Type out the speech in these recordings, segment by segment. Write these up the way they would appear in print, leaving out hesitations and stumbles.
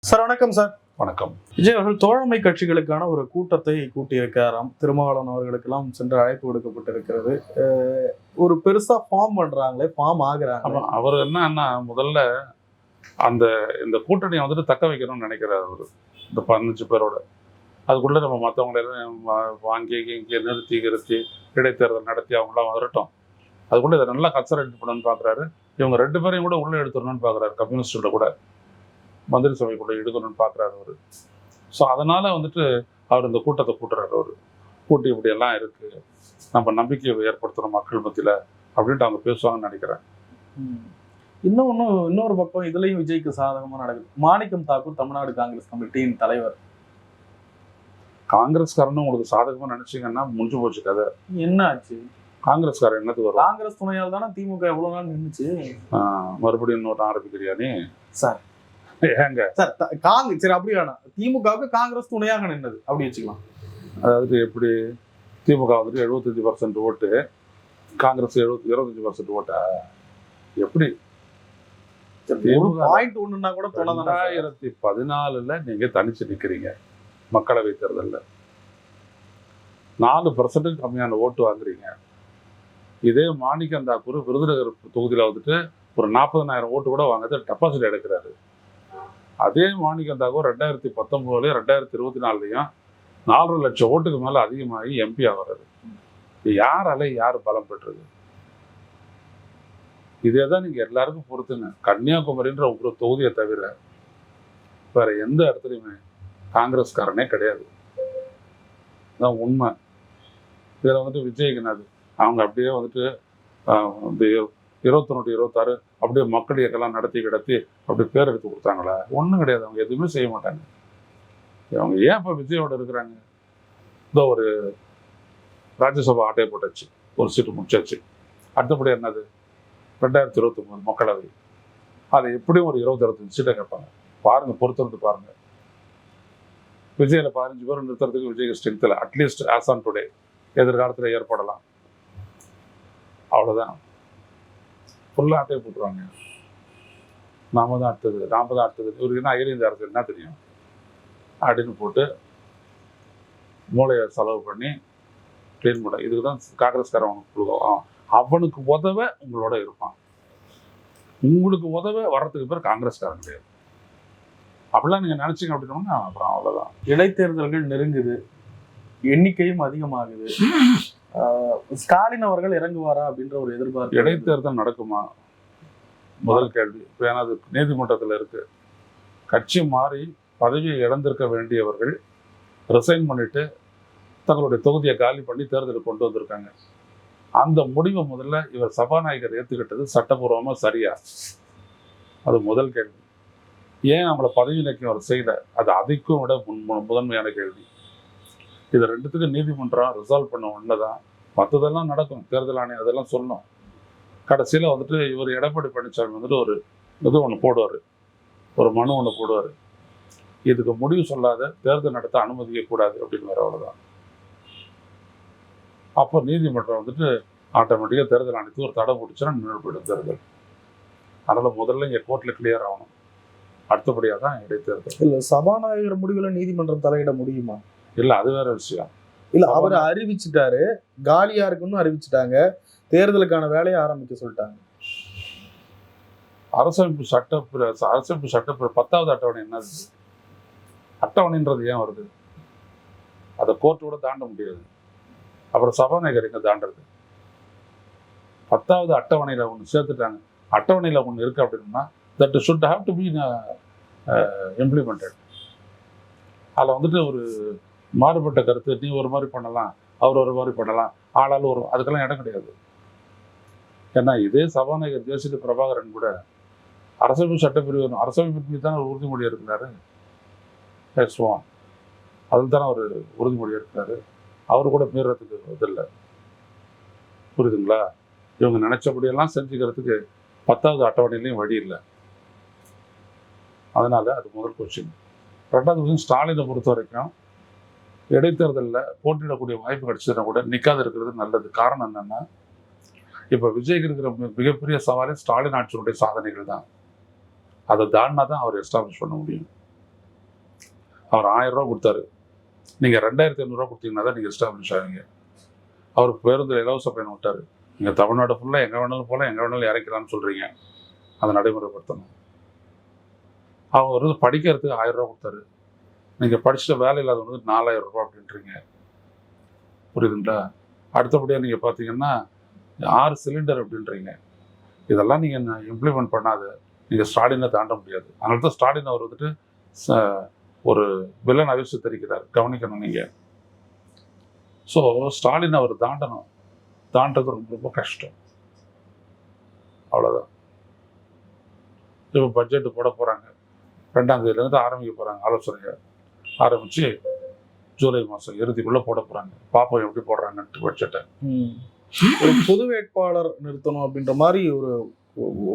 Sir வணக்கம் sir. வணக்கம். விஜய் அவர்கள் தோழமை கட்சிகளுக்கான ஒரு கூட்டத்தை கூட்டியிருக்காராம். திருமாவளவன் அவர்களுக்கெல்லாம் சென்று அழைப்பு விடுக்கப்பட்டிருக்கிறது. ஒரு பெருசா ஃபார்ம் பண்றாங்களே, ஃபார்ம் ஆகுறாங்க. அவர் என்னன்னா முதல்ல இந்த கூட்டணியை வந்துட்டு தக்க வைக்கணும்னு நினைக்கிறார் அவர். இந்த 15 பேரோட அதுக்குள்ள நம்ம மற்றவங்களெல்லாம் வாங்கி இங்கே நிறுத்தி இடைத்தேர்தல் நடத்தி அவங்களாம் வரட்டும். அதுக்குள்ள இதை நல்லா கன்சல்ட் பண்ணணும்னு பார்க்குறாரு. இவங்க 2 பேரையும் கூட உள்ளே எடுத்துடணும்னு பார்க்குறாரு. கம்யூனிஸ்டோட கூட மந்திரி சபைக்குள்ள எடுக்கணும்னு பார்க்குறாரு அவர். ஸோ அதனால வந்துட்டு அவர் இந்த கூட்டத்தை கூட்டுறாரு. அவர் கூட்டி இப்படியெல்லாம் இருக்கு, நம்ம நம்பிக்கையை ஏற்படுத்தணும் மக்கள் மத்தியில் அப்படின்ட்டு அவங்க பேசுவாங்கன்னு நினைக்கிறேன். இன்னொரு பக்கம் இதுலயும் விஜய்க்கு சாதகமா நடக்குது. மாணிக்கம் தாக்கூர் தமிழ்நாடு காங்கிரஸ் கமிட்டியின் தலைவர். காங்கிரஸ்காரன்னு உங்களுக்கு சாதகமா நினைச்சீங்கன்னா முடிஞ்சு போச்சு கதை. என்ன ஆச்சு? காங்கிரஸ்காரன் என்னத்துக்கு வரும்? காங்கிரஸ் துணையால் தானே திமுக எவ்வளவு நாள் நின்றுச்சு. மறுபடியும் இன்னொரு ஆரம்பிக்கிறியா நீ? சார் ஏங்க சார், சரி அப்படி வேணாம். திமுகவுக்கு காங்கிரஸ் துணையாக நின்னது அப்படி வச்சுக்கலாம். அதாவது எப்படி திமுக வந்துட்டு 75% ஓட்டு, காங்கிரஸ் 25% ஓட்டா? எப்படி? 0.1 கூட 2014 நீங்க தனிச்சு நிக்கிறீங்க. மக்களவை தேர்தலில் 4% கம்மியான ஓட்டு வாங்குறீங்க. இதே மாணிக்கம் தாக்கூர் விருதுநகர் தொகுதியில் வந்துட்டு ஒரு 40,000 ஓட்டு கூட வாங்குறது டெபாசிட் எடுக்கிறாரு. அதே மாணிக்கம் தாக்கூர் 2019 2024 4 லட்சம் ஓட்டுக்கு மேல அதிகமாகி எம்பி ஆகிறாரு. யாரால யார் பலம் பெற்றது? இதே தான் நீங்க எல்லாருக்கும் பொறுத்துங்க. கன்னியாகுமரின்ற ஒரு தொகுதியை தவிர வேற எந்த இடத்துலையுமே காங்கிரஸ்காரனே கிடையாது. தான் உண்மை. இதில் வந்துட்டு விஜய்க்கு என்னது, அவங்க அப்படியே வந்துட்டு இந்த 21 26 அப்படியே மக்கள் இயக்கெல்லாம் நடத்தி கிடத்தி அப்படி பேர் எடுத்து கொடுத்தாங்களா? ஒன்றும் கிடையாது. அவங்க எதுவுமே செய்ய மாட்டாங்க. அவங்க ஏன் இப்போ விஜயோட இருக்கிறாங்க? இந்த ஒரு ராஜ்யசபா ஆட்டையை போட்டாச்சு, ஒரு சீட்டு முடிச்சாச்சு. அடுத்தபடி என்னது 2029 மக்களவை. அதை எப்படியும் ஒரு 20-25 சீட்டை கேட்பாங்க. பாருங்க, பொறுத்திருந்து பாருங்க. விஜயில 15 பேர் நிறுத்துறதுக்கு விஜய்க்கு ஸ்ட்ரென்த் இல்லை. அட்லீஸ்ட் ஆஸ் ஆன் டுடே எதிர்காலத்தில் ஏற்படலாம். அவ்வளோதான். ஃபுல்லாக ஆட்டையை போட்டுருவாங்க. நாம தான் அடுத்தது இவருக்கு என்ன அகில இந்திய அரசு என்ன தெரியும் அப்படின்னு போட்டு மூளையை செலவு பண்ணி க்ளீன் பண்ண. இதுக்கு தான் காங்கிரஸ்காரன் அவனுக்கு கொடுக்கும். அவனுக்கு உதவ உங்களோட இருப்பான். உங்களுக்கு உதவ வர்றதுக்கு பேர் காங்கிரஸ்காரன் கிடையாது. அப்படிலாம் நீங்க நினைச்சீங்க அப்படின்னா அப்புறம் அவ்வளவுதான். இடைத்தேர்தல்கள் நெருங்குது, எண்ணிக்கையும் அதிகமாகுது. ஸ்டாலின் அவர்கள் இறங்குவாரா அப்படின்ற ஒரு எதிர்பார்ப்பு. இடைத்தேர்தல் நடக்குமா? முதல் கேள்வி. ஏன்னா அது நீதிமன்றத்தில் இருக்கு. கட்சி மாறி பதவியை இழந்திருக்க வேண்டியவர்கள் ரிசைன் பண்ணிட்டு தங்களுடைய தொகுதியை காலி பண்ணி தேர்தலுக்கு கொண்டு வந்திருக்காங்க. அந்த முடிவை முதல்ல இவர் சபாநாயகர் ஏற்றுக்கிட்டது சட்டபூர்வமா சரியா? அது முதல் கேள்வி. ஏன் நம்மளை பதவி நீக்கம் அவர் செய்யல? அது அதிகம் விட முதன்மையான கேள்வி. இது ரெண்டுத்துக்கும் நீதிமன்றம் ரிசால்வ் பண்ண ஒண்ணுதான். மற்றதெல்லாம் நடக்கும். தேர்தல் ஆணையம் அதெல்லாம் சொல்லணும். கடைசியில் வந்துட்டு இவர் எடப்பாடி பழனிசாமி வந்துட்டு ஒரு இது ஒன்று போடுவார், ஒரு மனு ஒன்று போடுவார். இதுக்கு முடிவு சொல்லாத தேர்தல் நடத்த அனுமதிக்க கூடாது அப்படின்னு வேற. அவ்வளோதான். அப்போ நீதிமன்றம் வந்துட்டு ஆட்டோமேட்டிக்காக தேர்தல் ஆணையத்துக்கு ஒரு தடை பிடிச்சா நின்று போயிடும் தேர்தல். அதனால் முதல்ல இங்கே கோர்ட்டில் கிளியர் ஆகணும். அடுத்தபடியாக தான் இடைத்தேர்தல். இல்லை, சபாநாயகர் முடிவில் நீதிமன்றம் தலையிட முடியுமா? இல்லை, அது வேற விஷயம். இல்ல, அவர் அறிவிச்சுட்டாரு, காலியா இருக்குன்னு அறிவிச்சுட்டாங்க, தேர்தலுக்கான வேலையை ஆரம்பிக்க சொல்லிட்டாங்க. அரசமைப்பு சட்ட 10வது அட்டவணை என்னது? அட்டவணைன்றது ஏன் வருது? அதை கோர்ட்டு கூட தாண்ட முடியாது. அப்புறம் சபாநாயகர் எங்க தாண்டது? 10வது அட்டவணையில ஒன்று சேர்த்துட்டாங்க. அட்டவணையில ஒன்று இருக்கு அப்படின்னா that should have to be implemented. அதில் வந்துட்டு ஒரு மாறுபட்ட கருத்து, நீ ஒரு மாதிரி பண்ணலாம், அவர் ஒரு மாதிரி பண்ணலாம், ஆளாலும் ஒரு, அதுக்கெல்லாம் இடம் கிடையாது. ஏன்னா இதே சபாநாயகர் ஜேசிடி பிரபாகரன் கூட அரசமைப்பு சட்டப்பிரிவு அரசமைப்பு மீது தானே ஒரு உறுதிமொழி இருக்கிறாரு. அதில் தானே ஒரு உறுதிமொழி இருக்கிறாரு. அவர் கூட மீறதுக்கு இதில்லை. புரியுதுங்களா? இவங்க நினைச்சபடியெல்லாம் செஞ்சுக்கிறதுக்கு 10வது அட்டவணையிலையும் வழி இல்லை. அதனால அது முதல் கொஸ்டின். 2வது கொஸ்டின், ஸ்டாலினை பொறுத்த வரைக்கும் இடைத்தேர்தலில் போட்டியிடக்கூடிய வாய்ப்பு கிடைச்சதுன்னா கூட நிற்காது இருக்கிறது நல்லது. காரணம் என்னன்னா, இப்போ விஜய்க்கு இருக்கிற மிகப்பெரிய சவாலே ஸ்டாலின் ஆட்சியினுடைய சாதனைகள் தான். அதை தாண்டினா தான் அவர் எஸ்டாப்ளிஷ் பண்ண முடியும். அவர் 1000 ரூபா கொடுத்தாரு. நீங்கள் 2500 ரூபா கொடுத்தீங்கன்னா தான் நீங்கள் எஸ்டாப்ளிஷ் ஆவீங்க. அவர் பேருந்தில் இலவச பயணம் விட்டார். நீங்கள் தமிழ்நாடு ஃபுல்லாக எங்கே வேணாலும் போகலாம், எங்கே வேணாலும் இறக்கலாம்னு சொல்கிறீங்க. அதை நடைமுறைப்படுத்தணும். அவர் வந்து படிக்கிறதுக்கு 1000 ரூபா கொடுத்தாரு. நீங்கள் படிச்சுட்டு வேலை இல்லாதவங்க வந்து 4000 ரூபா அப்படின்றீங்க. புரியுதுங்களா? அடுத்தபடியாக நீங்கள் பார்த்தீங்கன்னா 6 சிலிண்டர் அப்படின்றீங்க. இதெல்லாம் நீங்கள் இம்ப்ளிமெண்ட் பண்ணாத நீங்கள் ஸ்டாலினை தாண்ட முடியாது. அதனால தான் ஸ்டாலின் அவர் வந்துட்டு ஒரு வில்லன் அவிழ்ச்சி தெரிவிக்கிறார். கவனிக்கணும் நீங்கள். ஸோ ஸ்டாலின் அவர் தாண்டணும். தாண்டது ரொம்ப ரொம்ப கஷ்டம். அவ்வளோதான். இப்போ பட்ஜெட்டு போட போகிறாங்க. 2ஆம் தேதியிலேருந்து ஆரம்பிக்க போகிறாங்க. ஆலோசனை ஆரம்பித்து ஜூலை மாதம் இறுதிக்குள்ளே போட போகிறாங்க. பார்ப்போம் எப்படி போடுறாங்கன்ட்டு பட்ஜெட்டை. ஒரு பொது வேட்பாளர் நிறுத்தணும் அப்படின்ற மாதிரி ஒரு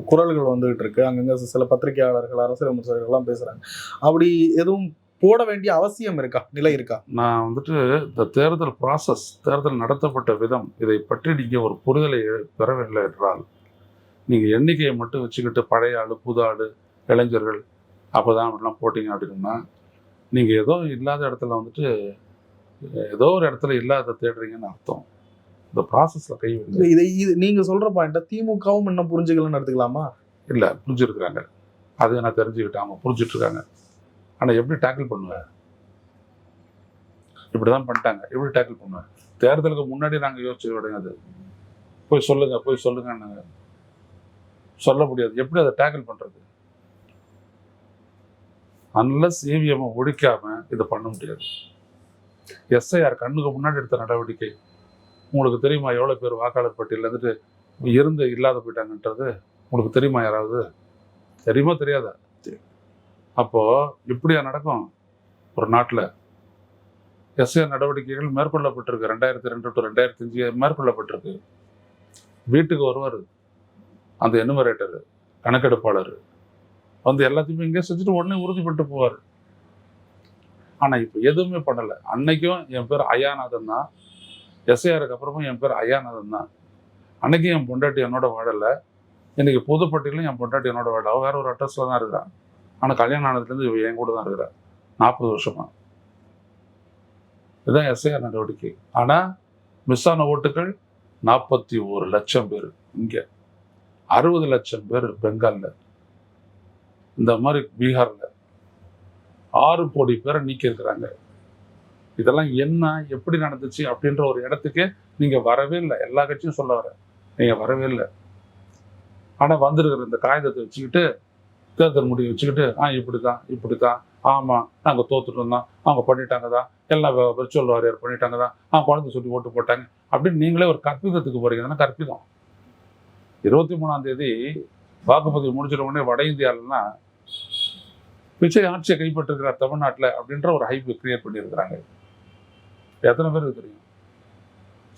குரல்கள் வந்துகிட்டு இருக்கு. அங்கங்க சில பத்திரிகையாளர்கள், அரசியல் விமர்சகர்கள்லாம் பேசுறாங்க. அப்படி எதுவும் போட வேண்டிய அவசியம் இருக்கா, நிலை இருக்கா? நான் வந்துட்டு இந்த தேர்தல் ப்ராசஸ், தேர்தல் நடத்தப்பட்ட விதம், இதை பற்றி நீங்கள் ஒரு புரிதலை பெறவில்லை என்றால், நீங்கள் எண்ணிக்கையை மட்டும் வச்சுக்கிட்டு பழைய ஆள், புது ஆள், இளைஞர்கள் அப்போதான் அப்படிலாம் போட்டிங்க அப்படின்னா, நீங்கள் ஏதோ இல்லாத இடத்துல வந்துட்டு ஏதோ ஒரு இடத்துல இல்லாத தேடுறீங்கன்னு அர்த்தம். இந்த ப்ராசஸில் கை வைங்க. இது நீங்கள் சொல்கிற பாயிண்ட்டை திமுகவும் இன்னும் புரிஞ்சுக்கலன்னு எடுத்துக்கலாமா? இல்லை, புரிஞ்சுருக்குறாங்க. அதை நான் தெரிஞ்சுக்கிட்டேன். அவங்க புரிஞ்சுட்டு இருக்காங்க. ஆனால் எப்படி டேக்கிள் பண்ணுவேன்? இப்படி தான் பண்ணிட்டாங்க. எப்படி டேக்கிள் பண்ணுவேன்? தேர்தலுக்கு முன்னாடி நாங்கள் யோசிச்சு கிடையாது. போய் சொல்லுங்கன்னு சொல்ல முடியாது. எப்படி அதை டேக்கிள் பண்ணுறது? அன்லஸ் EVM ஒழிக்காமல் இதை பண்ண முடியாது. SIR கண்ணுக்கு முன்னாடி எடுத்த நடவடிக்கை. உங்களுக்கு தெரியுமா எவ்வளோ பேர் வாக்காளர் பட்டியலில் இருந்துட்டு இல்லாத போயிட்டாங்கன்றது உங்களுக்கு தெரியுமா? யாராவது தெரியுமா தெரியாதா? அப்போது இப்படியா நடக்கும் ஒரு நாட்டில்? SIR நடவடிக்கைகள் மேற்கொள்ளப்பட்டிருக்கு. 2002 to 2005 மேற்கொள்ளப்பட்டிருக்கு. வீட்டுக்கு வருவார் அந்த எனுமரேட்டர், கணக்கெடுப்பாளர் வந்து எல்லாத்தையுமே இங்கே செஞ்சுட்டு உடனே உறுதிப்பட்டு போவார். ஆனால் இப்போ எதுவுமே பண்ணலை. அன்னைக்கும் என் பேர் ஐயாநாதன் தான். SIRக்கு அப்புறமும் என் பேர் ஐயாநாதன் தான். அன்னைக்கும் என் பொண்டாட்டி என்னோட வாழலை. இன்னைக்கு புதுப்பட்டியிலும் என் பொண்டாட்டி என்னோட வாழலை. அவள் வேற ஒரு அட்ரஸில் தான் இருக்கிறான். ஆனால் கல்யாணம் ஆனதுலேருந்து இவ என் கூட தான் இருக்கிறார். 40 வருஷமா. இதுதான் SIR நடவடிக்கை. ஆனால் மிஸ் ஆன ஓட்டுகள் 41 லட்சம் பேர் இங்கே, 60 லட்சம் பேர் பெங்காலில், இந்த மாதிரி பீகாரில் 6 கோடி பேரை நீக்கி இருக்கிறாங்க. இதெல்லாம் என்ன, எப்படி நடந்துச்சு அப்படின்ற ஒரு இடத்துக்கு நீங்கள் வரவே இல்லை. எல்லா கட்சியும் சொல்ல வர நீங்கள் வரவே இல்லை. ஆனால் வந்திருக்கிற இந்த காகிதத்தை வச்சுக்கிட்டு, தேர்தல் முடிவு வச்சுக்கிட்டு, இப்படி தான் ஆமாம் நாங்கள் தோத்துட்டோம் தான், அவங்க பண்ணிட்டாங்க தான், எல்லாம் விர்ச்சுவல் வாரியர் பண்ணிட்டாங்க தான், குழந்தை சொல்லி ஓட்டு போட்டாங்க அப்படின்னு நீங்களே ஒரு கற்பிதத்துக்கு போகிறீங்க. தானே கற்பிதம். 23ஆம் தேதி வாக்குப்பதிவு முடிச்சிட உடனே வட இந்தியாவிலலாம் விஜய் ஆட்சியை கைப்பற்றிருக்கிறார் தமிழ்நாட்டில் அப்படின்ற ஒரு ஹைப் கிரியேட் பண்ணியிருக்கிறாங்க. எத்தனை பேருக்கு தெரியும்?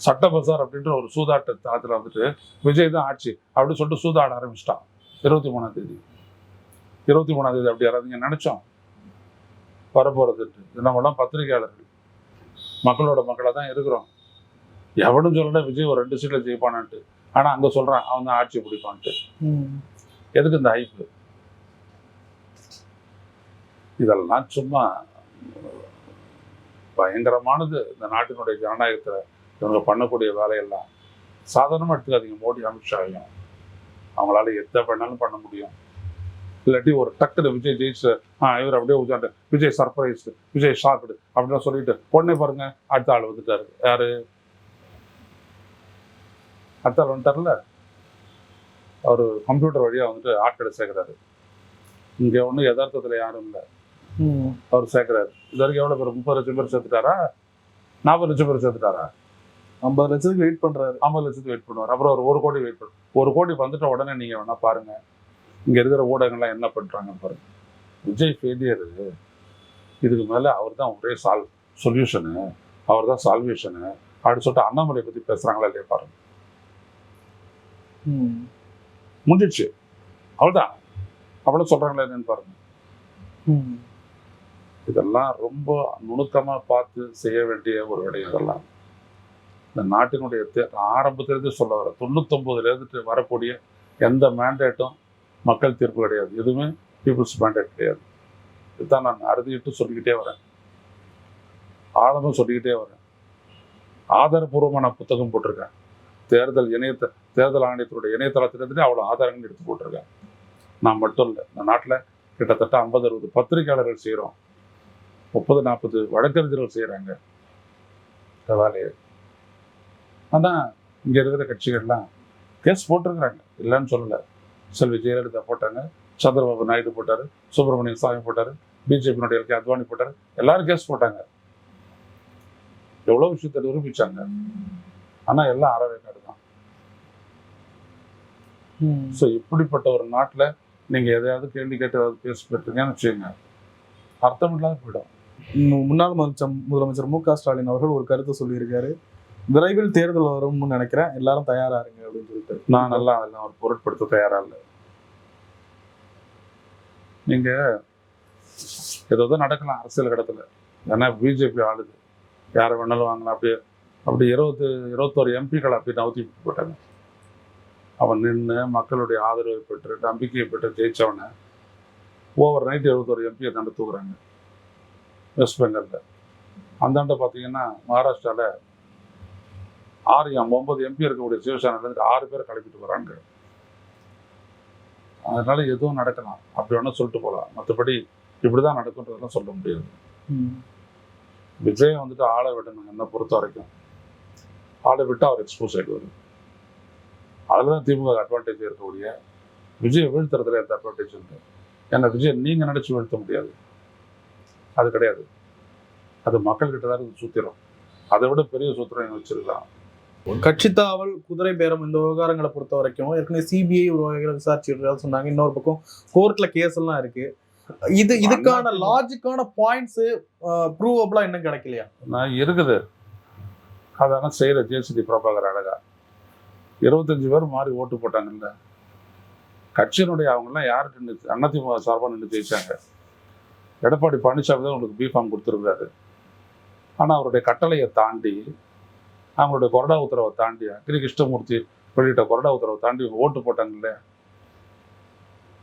சட்ட பசார் அப்படின்ற ஒரு சூதாட்ட தளத்தில் வந்துட்டு விஜய் தான் ஆட்சி அப்படின்னு சொல்லிட்டு சூதாட ஆரம்பிச்சிட்டான். 23ஆம் தேதி அப்படி யாராவது நீங்கள் நினைச்சோம் வரப்போறதுட்டு? நம்மளாம் பத்திரிகையாளர்கள், மக்களோட மக்களாக தான் இருக்கிறோம். எவனும் சொல்லல விஜய் ஒரு 2 சீட்டில் ஜெயிப்பானான்ட்டு. ஆனால் அங்கே சொல்கிறான் அவன் தான் ஆட்சியை பிடிப்பான்ட்டு. எதுக்கு இந்த ஹைப்பு? இதெல்லாம் சும்மா பயங்கரமானது. இந்த நாட்டினுடைய ஜனநாயகத்தில் இவங்க பண்ணக்கூடிய வேலையெல்லாம் சாதாரணமாக எடுத்துக்காதீங்க. மோடி, அமித்ஷாவையும் அவங்களால எதை பண்ணாலும் பண்ண முடியும். இல்லாட்டி ஒரு டக்குனு விஜய் ஜெயிச்சு இவர் அப்படியே உட்காந்து விஜய் சர்ப்ரைஸ், விஜய் ஷாக்குடு அப்படின்னு சொல்லிட்டு உடனே பாருங்க அடுத்த ஆள் வந்துட்டாரு. யாரு? அடுத்த ஆள் வந்துட்டார்ல, அவர் கம்ப்யூட்டர் வழியாக வந்துட்டு ஆட்களை சேர்க்குறாரு. இங்கே ஒன்றும் யதார்த்தத்தில் யாரும் இல்லை, அவர் சேர்க்குறாரு. இது வரைக்கும் எவ்வளோ பேர்? 30 லட்சம் பேர் சேர்த்துட்டாரா? 40 லட்சம் பேர் சேர்த்துட்டாரா? 50 லட்சத்துக்கு வெயிட் பண்ணுறாரு. 50 லட்சத்துக்கு வெயிட் பண்ணுவார். அப்புறம் ஒரு 1 கோடி வெயிட் பண்ணுவார். 1 கோடி வந்துட்ட உடனே நீங்கள் வேணா பாருங்க இங்கே இருக்கிற ஊடகங்கள்லாம் என்ன பண்ணுறாங்க பாருங்க. விஜய் ஃபெயிலியர், இதுக்கு மேலே அவர் தான் ஒரே சொல்யூஷனு, அவர் தான் சால்வேஷனு அப்படின்னு சொல்லிட்டு அண்ணாமலை பற்றி பேசுகிறாங்களா இல்லையா பாருங்க. முடிஞ்சிடுச்சு, அவ்வளோதான். அவ்வளோ சொல்கிறாங்களா என்னன்னு பாருங்க. இதெல்லாம் ரொம்ப நுணுக்கமாக பார்த்து செய்ய வேண்டிய ஒரு விடயம். இதெல்லாம் இந்த நாட்டினுடைய ஆரம்பத்திலேருந்து சொல்ல வர 99லேருந்து வரக்கூடிய எந்த மேண்டேட்டும் மக்கள் தீர்ப்பு கிடையாது. எதுவுமே பீப்புள்ஸ் மேண்டேட் கிடையாது. இதுதான் நான் அறுதிட்டு சொல்லிக்கிட்டே வரேன். ஆழமாக சொல்லிக்கிட்டே வரேன். ஆதாரபூர்வமான புத்தகம் போட்டிருக்கேன். தேர்தல் ஆணையத்தினுடைய இணையதளத்திலிருந்து அவ்வளோ ஆதாரங்கள் எடுத்து போட்டிருக்கேன். நான் மட்டும் இல்லை, இந்த நாட்டில் கிட்டத்தட்ட 50-60 பத்திரிகையாளர்கள் செய்கிறோம், 30-40 வழக்கறிஞர்கள் செய்கிறாங்க இந்த வேலையை. ஆனால் இங்கே இருக்கிற கட்சிகள்லாம் கேஸ் போட்டிருக்கிறாங்க, இல்லைன்னு சொல்லலை. செல்வி ஜெயலலிதா போட்டாங்க, சந்திரபாபு நாயுடு போட்டார், சுப்பிரமணியன் சாமி போட்டார், பிஜேபியினுடைய எல்கே அத்வானி போட்டார், எல்லாரும் கேஸ் போட்டாங்க. எவ்வளோ விஷயத்தை நிரூபிச்சாங்க. ஆனால் எல்லாம் அறவேக்காடு தான். ஸோ இப்படிப்பட்ட ஒரு நாட்டில் நீங்கள் எதையாவது கேள்வி கேட்டு ஏதாவது பேசிட்டுருக்கீங்கன்னு வச்சுக்கோங்க, அர்த்தம் இல்லாத போயிடும். முன்னாள் முதலமைச்சர் மு.க. ஸ்டாலின் அவர்கள் ஒரு கருத்தை சொல்லியிருக்காரு, விரைவில் தேர்தல் வரும்னு நினைக்கிறேன், எல்லாரும் தயாரா இருங்க அப்படின்னு சொல்லிட்டு. நான் நல்லா அதெல்லாம் ஒரு பொருட்படுத்த தயாரா இல்லை. நீங்க ஏதோ நடக்கலாம் அரசியல் கடத்துல, ஏன்னா பிஜேபி ஆளுது, யாரை வேணாலும் வாங்கலாம். அப்படி 21 எம்பிக்கள் அப்படி நவுத்தி போட்டாங்க. அவன் நின்று மக்களுடைய ஆதரவை பெற்று நம்பிக்கையை பெற்று ஜெயிச்சவனை ஓவர் நைட் 21 எம்பியை தாண்ட தூக்குறாங்க வெஸ்ட் பெங்காலில். அந்தாண்ட பார்த்தீங்கன்னா மகாராஷ்டிராவில் 9 எம்பி இருக்கக்கூடிய சிவசேனாலேருந்து 6 பேரை கிளப்பிட்டு வராங்க. அதனால எதுவும் நடக்கலாம், அப்படி வேணா சொல்லிட்டு போகலாம். மற்றபடி இப்படிதான் நடக்குன்றதெல்லாம் சொல்ல முடியாது. விஜய் வந்துட்டு ஆளை விடணும். என்னை பொறுத்த வரைக்கும் ஆளை விட்டு அவர் எக்ஸ்போஸ் ஆகிடுவார். அதுதான் திமுக அட்வான்டேஜ் இருக்கக்கூடிய. விஜய் வீழ்த்துறதுல எந்த அட்வான்டேஜ் இல்லை. ஏன்னா விஜய் நீங்கள் நினச்சி வீழ்த்த முடியாது, அது கிடையாது. அது மக்கள்கிட்ட தான் சூத்திரம். அதை விட பெரிய சூத்திரம் வச்சிருக்கலாம். கட்சி தாவல், குதிரை பேரம், இந்த விவகாரங்களை பொறுத்த வரைக்கும் ஏற்கனவே சிபிஐ ஒரு வகைகளை விசாரிச்சுட்டு சொன்னாங்க. இன்னொரு பக்கம் கோர்ட்ல கேஸ் எல்லாம் இருக்கு. இதுக்கான லாஜிக்கான பாயிண்ட்ஸ் ப்ரூவபிளா இன்னும் கிடைக்கலையா? நான் இருக்குது. அதெல்லாம் செய்யற ஜேசிடி பிரபாகர் அழகா 25 பேர் மாறி ஓட்டு போட்டாங்கல்ல. கட்சியினுடைய அவங்கெல்லாம் யாருக்கு நின்று அதிமுக சார்பாக நின்று ஜெயிச்சாங்க. எடப்பாடி பழனிசாமி தான் உங்களுக்கு பிஃபார்ம் கொடுத்துருக்காரு. ஆனால் அவருடைய கட்டளையை தாண்டி, அவங்களுடைய கொறடா உத்தரவை தாண்டி, அக்ரி கிருஷ்ணமூர்த்தி வெளியிட்ட கொறடா உத்தரவை தாண்டி ஓட்டு போட்டாங்கல்ல.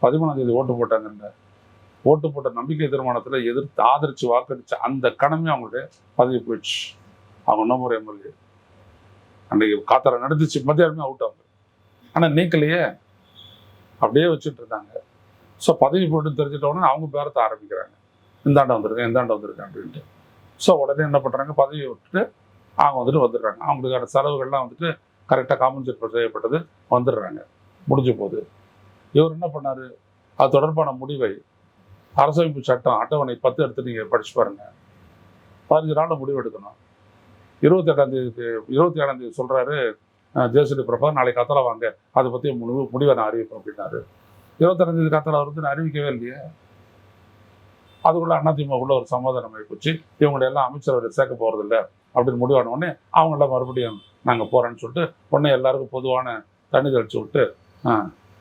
13ஆம் தேதி ஓட்டு போட்டாங்கல்ல. ஓட்டு போட்ட நம்பிக்கை தீர்மானத்தில் எதிர்த்து ஆதரிச்சு வாக்களிச்சு அந்த கணமே அவங்களுடைய பதவி போயிடுச்சு. அவங்க இன்னொரு எம்எல்ஏ அன்னைக்கு காத்தார நடந்துச்சு, மத்தியானமே அவுட் ஆகுது. ஆனால் நீக்கலையே, அப்படியே வச்சுட்டு இருந்தாங்க. ஸோ பதவி போட்டு தெரிஞ்சிட்டோன்னே அவங்க பேரத்தை ஆரம்பிக்கிறாங்க, இந்தாண்ட வந்திருக்கேன் அப்படின்ட்டு. ஸோ உடனே என்ன பண்ணுறாங்க, பதவியை விட்டுட்டு அவங்க வந்துடுறாங்க. அவங்களுக்கான செலவுகள்லாம் கரெக்டாக காம்பன்சேட் செய்யப்பட்டது வந்துடுறாங்க, முடிஞ்சு போகுது. இவர் என்ன பண்ணார், அது தொடர்பான முடிவை அரசமைப்பு சட்டம் அட்டவணை 10 எடுத்து நீங்கள் படிச்சு பாருங்க. 15 நாளில் முடிவு எடுக்கணும். 27ஆம் தேதி சொல்கிறாரு ஜேசிடி பிரபாகர், நாளைக்கு கத்தலை வாங்க, அதை பற்றி முடிவை நான் அறிவிப்பேன் அப்படின்னாரு. 26ஆம் தேதி கத்தலை அவர் அறிவிக்கவே இல்லையே. அதுக்குள்ள அதிமுகக்குள்ள ஒரு சமாதானம் ஆகி போச்சு. இவங்களை எல்லாம் அமைச்சரவை சேர்க்க போகிறதில்ல அப்படின்னு முடிவான உடனே அவங்களாம் மறுபடியும் நாங்கள் போகிறேன்னு சொல்லிட்டு உடனே எல்லாருக்கும் பொதுவான தண்ணி தெளிச்சு விட்டு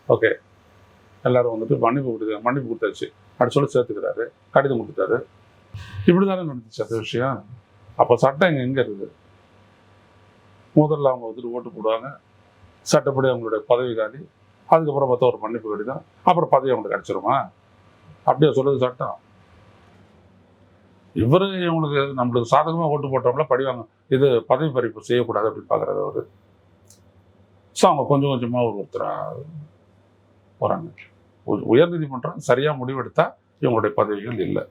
ஓகே எல்லாரும் மன்னிப்பு கொடுத்தாச்சு அப்படி சொல்லி சேர்த்துக்கிறாரு, கடிதம் கொடுத்துட்டாரு. இப்படி தானே நடந்துச்சு அந்த விஷயம். அப்போ சட்டம் எங்கே இருக்குது? முதல்ல அவங்க ஓட்டு போடுவாங்க, சட்டப்படி அவங்களுடைய பதவி காலி, அதுக்கப்புறம் பார்த்தா ஒரு மன்னிப்பு கடிதம், அப்புறம் பதவி அவங்களுக்கு கிடைச்சிருமா? அப்படியே சொல்லுது சட்டம். இவரு நம்மளுக்கு சாதகமாக ஓட்டு போட்டவங்கள படிவாங்க, இது பதவி பறிப்பு செய்யக்கூடாது அப்படின்னு பார்க்குறது அவரு. ஸோ அவங்க கொஞ்சம் கொஞ்சமாக ஒருத்தராக போகிறாங்க. உயர்நீதிமன்றம் சரியாக முடிவெடுத்தா இவங்களுடைய பதவிகள் இல்லை.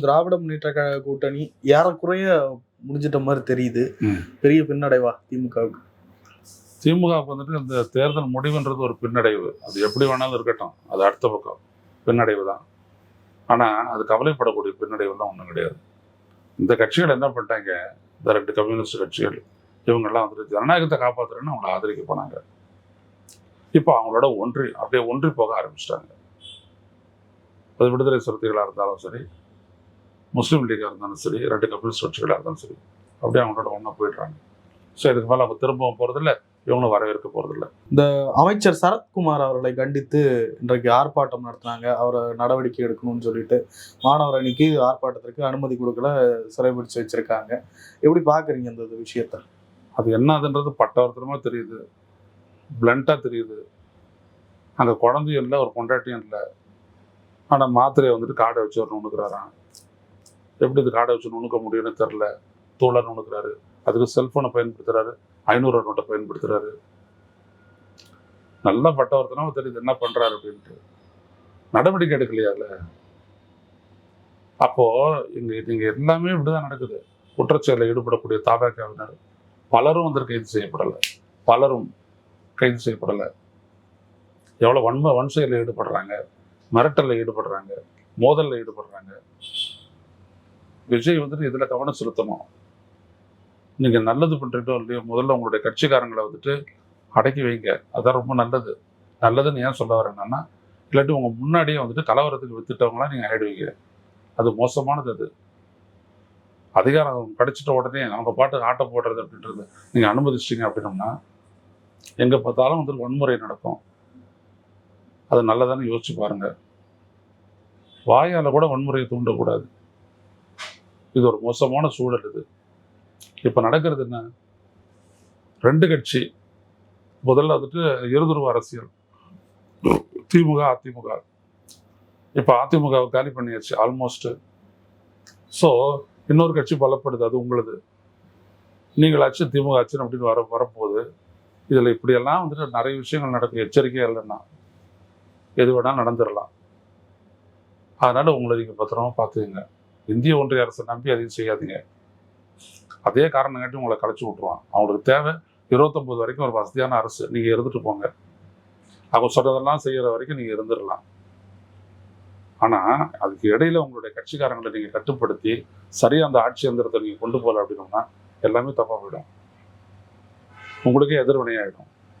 திராவிட முன்னேற்ற கழக கூட்டணி ஏறக்குறைய முடிஞ்சிட்ட மாதிரி தெரியுது. பெரிய பின்னடைவா திமுகவுக்கு? திமுகவுக்கு இந்த தேர்தல் முடிவுன்றது ஒரு பின்னடைவு. அது எப்படி வேணாலும் இருக்கட்டும், அது அடுத்த பக்கம் பின்னடைவு தான். ஆனால் அது கவலைப்படக்கூடிய பின்னடைவுலாம் ஒன்றும் கிடையாது. இந்த கட்சிகள் என்ன பண்ணிட்டாங்க, இந்த 2 கம்யூனிஸ்ட் கட்சிகள் இவங்கெல்லாம் ஜனநாயகத்தை காப்பாற்றுறேன்னு அவங்களை ஆதரிக்க போனாங்க. இப்போ அவங்களோட அப்படியே ஒன்றி போக ஆரம்பிச்சிட்டாங்க. அது விடுதலை சிறுத்தைகளாக இருந்தாலும் சரி, முஸ்லீம் லீக்காக இருந்தாலும் சரி, 2 கம்யூனிஸ்ட் கட்சிகளாக இருந்தாலும் சரி, அப்படியே அவங்களோட ஒன்றா போயிடுறாங்க. ஸோ இதுக்கு மேலே அவங்க திரும்பவும் போகிறதில்ல, இவங்களும் வரவேற்க போகிறதில்ல. இந்த அமைச்சர் சரத்குமார் அவர்களை கண்டித்து இன்றைக்கு ஆர்ப்பாட்டம் நடத்தினாங்க. அவரை நடவடிக்கை எடுக்கணும்னு சொல்லிட்டு மாணவர் அணிக்கு ஆர்ப்பாட்டத்திற்கு அனுமதி கொடுக்கல, சிறைபிடிச்சு வச்சிருக்காங்க. எப்படி பார்க்குறீங்க இந்த விஷயத்தை? அது என்னதுன்றது பட்டவர்த்தனமாக தெரியுது, பிளண்ட்டாக தெரியுது. அங்கே குழந்தையும் இல்லை, ஒரு பொண்டாட்டியும் இல்லை. ஆனால் மாத்திரையை காடை வச்சு ஒரு நுணுக்குறாராம். எப்படி இது காடை வச்சு நுணுக்க முடியும்னு தெரில, தோழர் நுணுக்கிறாரு. அதுக்கு செல்ஃபோனை பயன்படுத்துறாரு, 500 நோட்டை பயன்படுத்துறாரு. நல்லா பட்டவர்த்தனா தெரியுது என்ன பண்றாரு அப்படின்ட்டு. நடவடிக்கை எடுக்கலையால. அப்போ இங்க எல்லாமே இப்படிதான் நடக்குது. குற்றச்செயலில் ஈடுபடக்கூடிய தாவேகாவினர் பலரும் வந்து கைது செய்யப்படலை. பலரும் கைது செய்யப்படலை. எவ்வளோ வன் செயலில் ஈடுபடுறாங்க, மிரட்டலில் ஈடுபடுறாங்க, மோதலில் ஈடுபடுறாங்க. விஜய் வந்துட்டு இதில் கவனம் செலுத்தணும். நீங்கள் நல்லது பண்ணுறீங்களோ இல்லையோ, முதல்ல உங்களுடைய கட்சிக்காரங்களை வந்துட்டு அடக்கி வைங்க. அதான் ரொம்ப நல்லது. நல்லதுன்னு ஏன் சொல்ல வரேன்னா, இல்லாட்டி உங்கள் முன்னாடியே வந்துட்டு கலவரத்துக்கு வித்துட்டவங்களாம் நீங்கள் ஆயிடுவீங்க. அது மோசமானது. அது அதிகாரம் கிடைச்சிட்ட உடனே அவங்க பாட்டு ஆட்டம் போடுறது அப்படின்றது நீங்கள் அனுமதிச்சிட்டிங்க அப்படின்னோம்னா, எங்கே பார்த்தாலும் வந்துட்டு வன்முறை நடக்கும். அது நல்லதானே யோசிச்சு பாருங்க. வாயால் கூட வன்முறையை தூண்டக்கூடாது. இது ஒரு மோசமான சூழல். இது இப்போ நடக்கிறது என்ன? 2 கட்சி முதல்ல வந்துட்டு இருதுருவ அரசியல், திமுக அதிமுக. இப்போ அதிமுகவை காலி பண்ணியாச்சு ஆல்மோஸ்ட். ஸோ இன்னொரு கட்சி பலப்படுது, அது உங்களது. நீங்களாச்சு திமுக ஆச்சு அப்படின்னு வரப்போகுது. இதில் இப்படியெல்லாம் வந்துட்டு நிறைய விஷயங்கள் நடக்கும். எச்சரிக்கையாக இல்லைன்னா எது வேணாலும் நடந்துடலாம். அதனால உங்களை நீங்கள் பத்திரமா பார்த்துக்கங்க. இந்திய ஒன்றிய அரசை நம்பி அதையும் செய்யாதீங்க. அதே காரணம் காட்டி உங்களை கலைச்சி விட்ருவான். அவங்களுக்கு தேவை 29 வரைக்கும் ஒரு வசதியான அரசு. நீங்கள் இருந்துட்டு போங்க. அவங்க சொல்றதெல்லாம் செய்கிற வரைக்கும் நீங்கள் இருந்துடலாம். ஆனால் அதுக்கு இடையில உங்களுடைய கட்சிக்காரங்களை நீங்கள் கட்டுப்படுத்தி சரியாக அந்த ஆட்சி எந்திரத்தை நீங்கள் கொண்டு போகல அப்படின்னோம்னா எல்லாமே தப்பாக போயிடும். உங்களுக்கே எதிர்வினையாயிடும்.